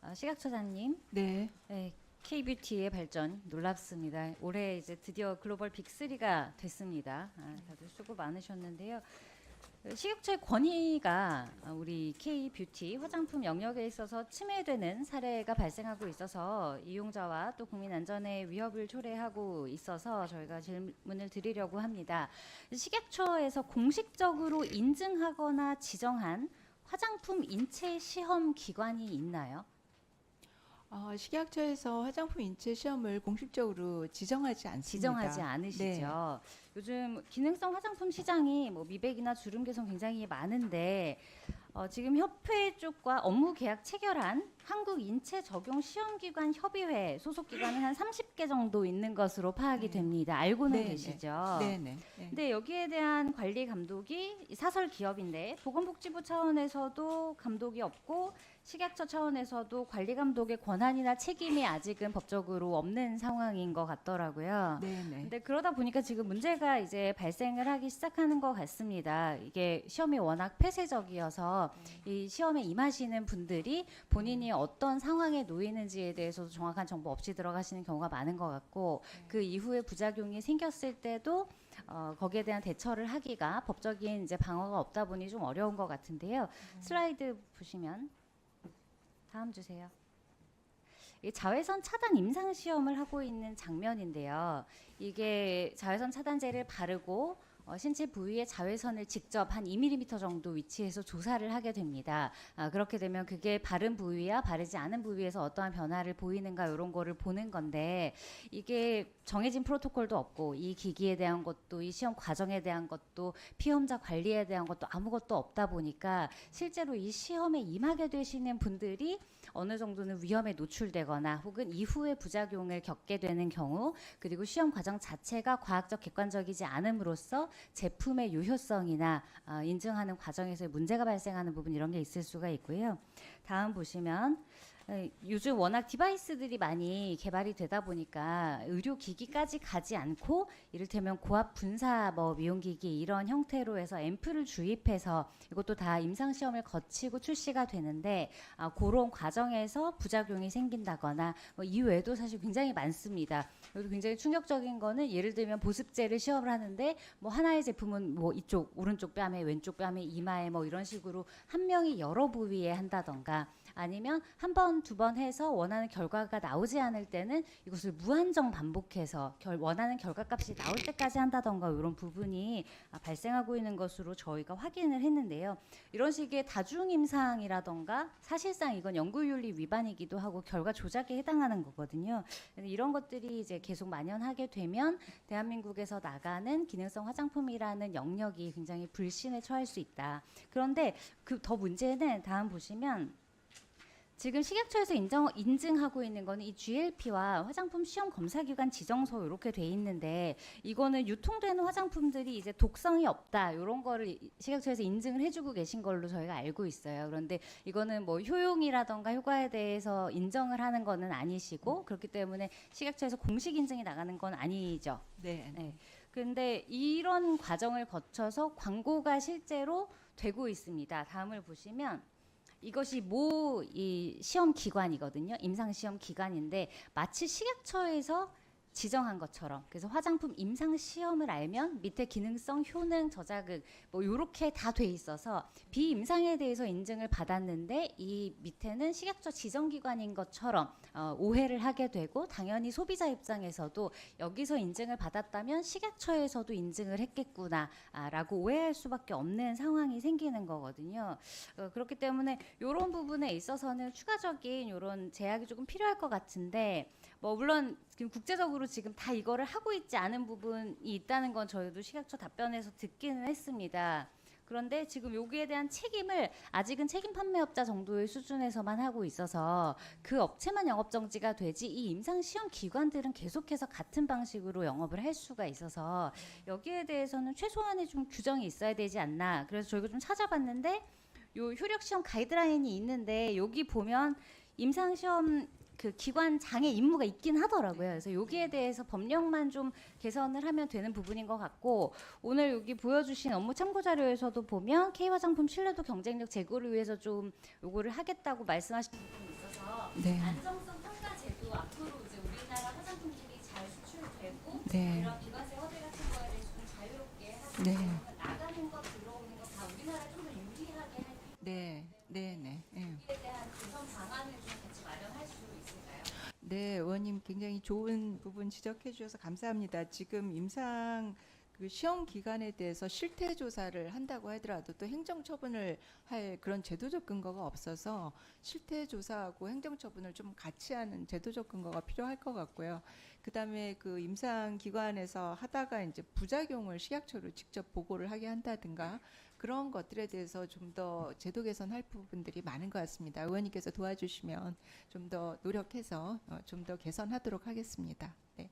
시각처자님, 네. 네, K뷰티의 발전 놀랍습니다. 올해 이제 드디어 글로벌 빅3가 됐습니다. 다들 수고 많으셨는데요. 식약처의 권위가 우리 K뷰티 화장품 영역에 있어서 침해되는 사례가 발생하고 있어서 이용자와 또 국민 안전에 위협을 초래하고 있어서 저희가 질문을 드리려고 합니다. 식약처에서 공식적으로 인증하거나 지정한 화장품 인체 시험 기관이 있나요? 식약처에서 화장품 인체 시험을 공식적으로 지정하지 않습니다. 지정하지 않으시죠. 네. 요즘 기능성 화장품 시장이 뭐 미백이나 주름 개선 굉장히 많은데 지금 협회 쪽과 업무 계약 체결한 한국인체적용시험기관 협의회 소속 기관은 한 30개 정도 있는 것으로 파악이 네. 됩니다. 알고는 네, 네. 계시죠? 네네. 네. 근데 여기에 대한 관리 감독이 사설 기업인데 보건복지부 차원에서도 감독이 없고 식약처 차원에서도 관리 감독의 권한이나 책임이 아직은 법적으로 없는 상황인 것 같더라고요. 네네. 근데 그러다 보니까 지금 문제가 이제 발생을 하기 시작하는 것 같습니다. 이게 시험이 워낙 폐쇄적이어서 이 시험에 임하시는 분들이 본인이 어떤 상황에 놓이는지에 대해서도 정확한 정보 없이 들어가시는 경우가 많은 것 같고 그 이후에 부작용이 생겼을 때도 거기에 대한 대처를 하기가 법적인 이제 방어가 없다 보니 좀 어려운 것 같은데요. 슬라이드 보시면 다음 주세요. 이 자외선 차단 임상 시험을 하고 있는 장면인데요. 이게 자외선 차단제를 바르고 신체 부위에 자외선을 직접 한 2mm 정도 위치에서 조사를 하게 됩니다. 그렇게 되면 그게 바른 부위와 바르지 않은 부위에서 어떠한 변화를 보이는가 이런 거를 보는 건데 이게 정해진 프로토콜도 없고 이 기기에 대한 것도 이 시험 과정에 대한 것도 피험자 관리에 대한 것도 아무것도 없다 보니까 실제로 이 시험에 임하게 되시는 분들이 어느 정도는 위험에 노출되거나 혹은 이후에 부작용을 겪게 되는 경우 그리고 시험 과정 자체가 과학적 객관적이지 않음으로써 제품의 유효성이나 인증하는 과정에서 문제가 발생하는 부분 이런 게 있을 수가 있고요. 다음 보시면 요즘 워낙 디바이스들이 많이 개발이 되다 보니까 의료기기까지 가지 않고 이를테면 고압 분사 미용기기 이런 형태로 해서 앰플을 주입해서 이것도 다 임상시험을 거치고 출시가 되는데 그런 과정에서 부작용이 생긴다거나 이외에도 사실 굉장히 많습니다. 여기 굉장히 충격적인 거는 예를 들면 보습제를 시험을 하는데 하나의 제품은 이쪽 오른쪽 뺨에 왼쪽 뺨에 이마에 이런 식으로 한 명이 여러 부위에 한다던가 아니면 한 번, 두 번 해서 원하는 결과가 나오지 않을 때는 이것을 무한정 반복해서 원하는 결과값이 나올 때까지 한다던가 이런 부분이 발생하고 있는 것으로 저희가 확인을 했는데요. 이런 식의 다중임상이라던가 사실상 이건 연구윤리 위반이기도 하고 결과 조작에 해당하는 거거든요. 이런 것들이 이제 계속 만연하게 되면 대한민국에서 나가는 기능성 화장품이라는 영역이 굉장히 불신에 처할 수 있다. 그런데 더 문제는 다음 보시면 지금 식약처에서 인증하고 있는 거는 이 GLP와 화장품 시험 검사기관 지정서 이렇게 돼 있는데 이거는 유통되는 화장품들이 이제 독성이 없다 이런 거를 식약처에서 인증을 해주고 계신 걸로 저희가 알고 있어요. 그런데 이거는 효용이라던가 효과에 대해서 인정을 하는 거는 아니시고 그렇기 때문에 식약처에서 공식 인증이 나가는 건 아니죠. 네. 네. 그런데 이런 과정을 거쳐서 광고가 실제로 되고 있습니다. 다음을 보시면 이것이 이 시험 기관이거든요. 임상 시험 기관인데 마치 식약처에서 지정한 것처럼 그래서 화장품 임상 시험을 알면 밑에 기능성, 효능, 저자극 요렇게 다 돼 있어서 비임상에 대해서 인증을 받았는데 이 밑에는 식약처 지정기관인 것처럼 오해를 하게 되고 당연히 소비자 입장에서도 여기서 인증을 받았다면 식약처에서도 인증을 했겠구나 라고 오해할 수밖에 없는 상황이 생기는 거거든요. 그렇기 때문에 이런 부분에 있어서는 추가적인 이런 제약이 조금 필요할 것 같은데 물론 지금 국제적으로 지금 다 이거를 하고 있지 않은 부분이 있다는 건 저희도 식약처 답변에서 듣기는 했습니다. 그런데 지금 여기에 대한 책임을 아직은 책임 판매업자 정도의 수준에서만 하고 있어서 그 업체만 영업정지가 되지 이 임상시험 기관들은 계속해서 같은 방식으로 영업을 할 수가 있어서 여기에 대해서는 최소한의 좀 규정이 있어야 되지 않나. 그래서 저희가 좀 찾아봤는데 요 효력시험 가이드라인이 있는데 여기 보면 임상시험 그 기관장의 임무가 있긴 하더라고요. 그래서 여기에 대해서 법령만 좀 개선을 하면 되는 부분인 것 같고 오늘 여기 보여주신 업무 참고 자료에서도 보면 K화장품 신뢰도 경쟁력 제고를 위해서 좀 요거를 하겠다고 말씀하신 부분이 있어서 네. 안정성 평가 제도 앞으로 이제 우리나라 화장품들이 잘 수출되고 네. 이런 비과세 허대 같은 거에 대해서 좀 자유롭게 하고 네. 나가는 거 들어오는 거 다 우리나라 좀 더 유리하게 할 네. 네. 네. 예. 여기에 대한 개선 방안을 좀 같이 마련할 수 있을까요? 네, 의원님 굉장히 좋은 부분 지적해 주셔서 감사합니다. 지금 임상 그 시험 기간에 대해서 실태 조사를 한다고 하더라도 또 행정 처분을 할 그런 제도적 근거가 없어서 실태 조사하고 행정 처분을 좀 같이 하는 제도적 근거가 필요할 것 같고요. 그다음에 그 임상 기관에서 하다가 이제 부작용을 식약처로 직접 보고를 하게 한다든가 그런 것들에 대해서 좀 더 제도 개선할 부분들이 많은 것 같습니다. 의원님께서 도와주시면 좀 더 노력해서 좀 더 개선하도록 하겠습니다. 네.